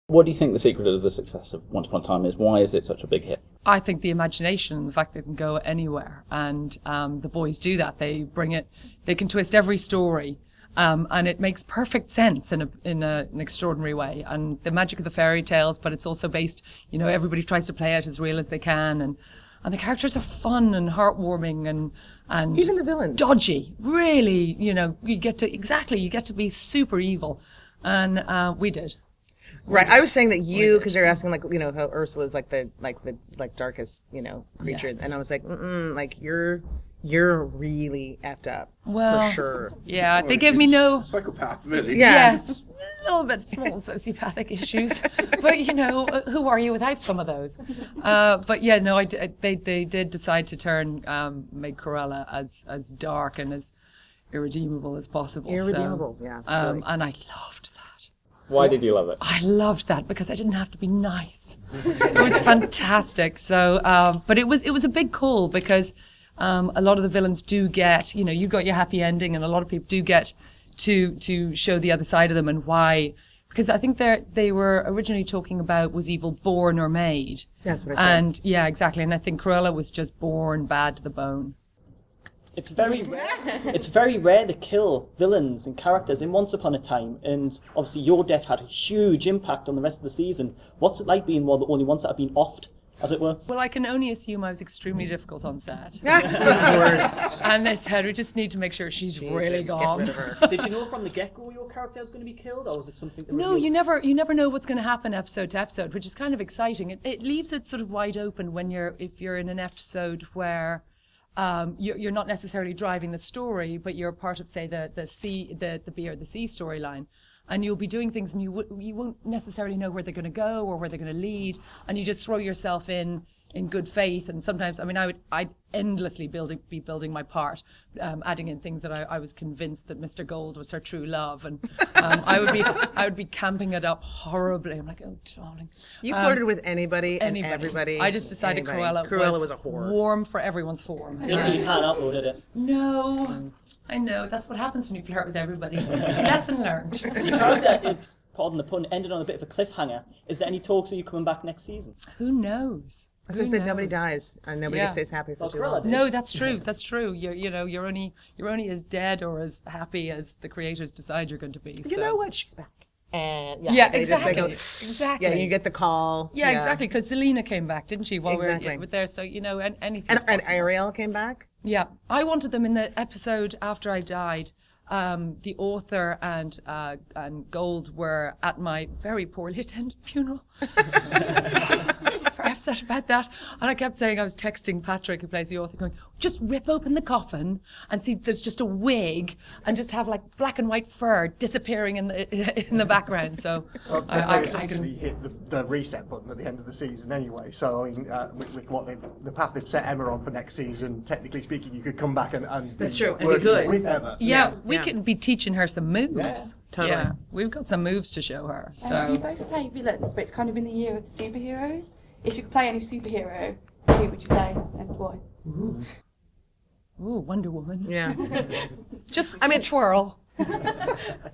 What do you think the secret of the success of Once Upon a Time is? Why is it such a big hit? I think the imagination, the fact they can go anywhere, and the boys do that. They bring it. They can twist every story, and it makes perfect sense in an extraordinary way. And the magic of the fairy tales, but it's also based. Everybody tries to play it as real as they can, and the characters are fun and heartwarming and even the villains dodgy. Really, you get to be super evil, and we did. Right, I was saying that because you're asking how Ursula's like the darkest creature, Yes. and I was like you're really effed up Well, for sure. Yeah, they give me no psychopath, really. Yeah. Yes, a little bit small sociopathic issues, but who are you without some of those? But yeah, no, they did decide to make Cruella as dark and as irredeemable as possible. Irredeemable, yeah. Really. And I loved that. Why did you love it? I loved that because I didn't have to be nice. It was fantastic. So, but it was a big call because a lot of the villains do get, you got your happy ending, and a lot of people do get to show the other side of them and why. Because I think they were originally talking about, was evil born or made? That's what I said. And yeah, exactly. And I think Cruella was just born bad to the bone. It's very rare. It's very rare to kill villains and characters in Once Upon a Time, and obviously your death had a huge impact on the rest of the season. What's it like being one of the only ones that have been offed, as it were? Well, I can only assume I was extremely difficult on set. Worst. And they said, we just need to make sure she's really gone. Get rid of her. Did you know from the get-go your character was going to be killed, or was it something that No, you never know what's going to happen episode to episode, which is kind of exciting. It leaves it sort of wide open if you're in an episode where you're not necessarily driving the story, but you're part of, say, the B or the C storyline, and you'll be doing things, and you won't necessarily know where they're going to go or where they're going to lead, and you just throw yourself in good faith. And sometimes, I'd endlessly be building my part, adding in things that I was convinced that Mr. Gold was her true love, and I would be camping it up horribly. I'm like, oh darling. You flirted with anybody and everybody. I just decided anybody. Cruella was a whore. warm for everyone's form. You can't upload it. No, I know. That's what happens when you flirt with everybody. Lesson learned. Your character, pardon the pun, ended on a bit of a cliffhanger. Is there any talks of you coming back next season? Who knows? As I said, nobody dies and nobody stays happy for too long. No, that's true. That's true. You're only as dead or as happy as the creators decide you're going to be. You know what? She's back. And exactly. Yeah, you get the call. Yeah, exactly. Because Selena came back, didn't she? While we were there, so and anything. And Ariel came back. Yeah, I wanted them in the episode after I died. The author and Gold were at my very poorly attended funeral. I was very upset about that. And I kept saying, I was texting Patrick, who plays the author, going, just rip open the coffin and see there's just a wig and just have like black and white fur disappearing in the background. So I essentially hit the reset button at the end of the season anyway. So I mean, with what the path they've set Emma on for next season, technically speaking, you could come back and that's true, and be working good with Emma. Yeah, we could be teaching her some moves. Yeah, totally. Yeah, we've got some moves to show her. So You both play villains, but it's kind of in the year of the superheroes. If you could play any superhero, who would you play and why? Ooh, Wonder Woman. Yeah. Just twirl.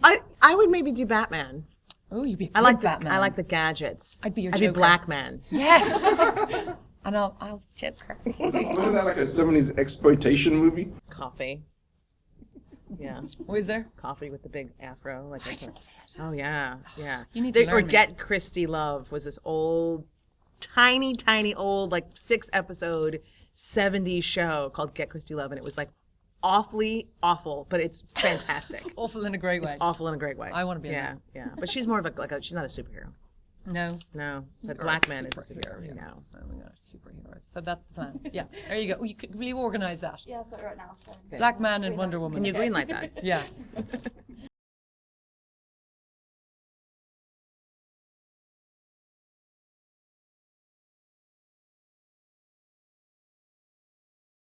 I would maybe do Batman. Oh, you'd be. I like Batman. I like the gadgets. I'd be your I'd be Joker. Black Man. Yes. And I'll chip her. Wasn't that like a 70s exploitation movie? Coffee. Yeah. Was there? Coffee with the big afro. Like I didn't see it. Oh yeah, yeah. You need to learn or me. Get Christy Love was this old, tiny old, like 6-episode 70s show called Get Christy Love, and it was like awfully awful, but it's fantastic. Awful in a great way. It's awful in a great way. I want to be in Yeah, that. yeah. But she's more of she's not a superhero. No. No, but Or Black a Man is a superhero, superhero. yeah. No. Oh my God, superheroes. So that's the plan. Yeah, there you go. Will you organise that? Yeah, so right now. So. Black Man and Wonder Woman. Can you greenlight that? Yeah.